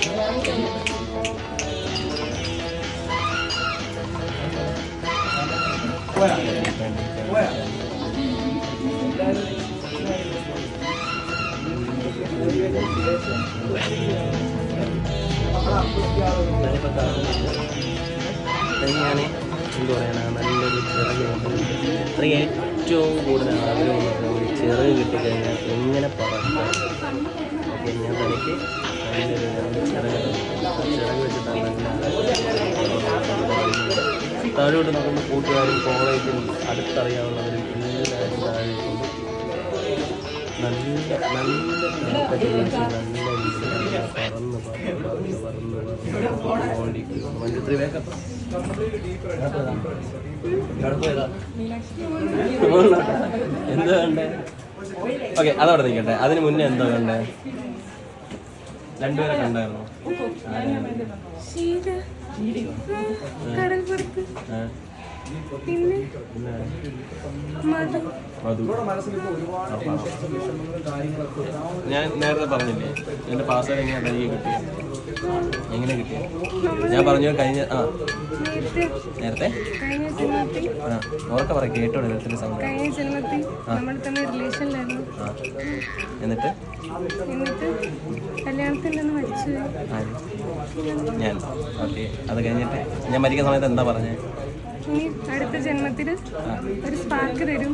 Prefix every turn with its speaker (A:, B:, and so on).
A: ഞാൻ എന്താ പറയണ നല്ലൊരു ചിറകുണ്ട്. അത്ര ഏറ്റവും കൂടുതൽ ആഗ്രഹമുള്ളത് ഒരു ചിറക് കിട്ടിക്കഴിഞ്ഞാൽ എങ്ങനെ പറക്കാം. ഓക്കെ, ഞാൻ തനിക്ക് നല്ലൊരു ചിറക് വെച്ചിട്ടാണ് താഴോട്ട് നോക്കുമ്പോൾ കൂട്ടുകാരും കോളേജും അടുത്തറിയാവുന്നവരും എല്ലാവരും താഴെ കൊണ്ട് നല്ല നല്ല ജീവിച്ച് നല്ല രീതിയിൽ പറന്ന് ഓടിക്കും. മഞ്ജുത്രി വേക്കപ്പ് എന്താ കണ്ടേ? ഓക്കെ, അതവിടെ നിൽക്കട്ടെ. അതിന് മുന്നേ എന്താ കണ്ടേ? രണ്ടുപേരെ കണ്ടായിരുന്നോ? ഞാൻ നേരത്തെ പറഞ്ഞില്ലേ എൻ്റെ പാസ്വേഡ് എങ്ങനെ കിട്ടിയ ഞാൻ പറഞ്ഞു കഴിഞ്ഞ നേരത്തെ ഓർക്കെ പറയാം കേട്ടോ നേരത്തെ സൗണ്ട്. എന്നിട്ട് ഞാൻ ഓക്കെ, അത് കഴിഞ്ഞിട്ട് ഞാൻ മരിക്കുന്ന സമയത്ത് എന്താ പറഞ്ഞേ?
B: അടുത്ത ജന്മത്തിൽ ഒരു സ്പാർക്ക് തരും.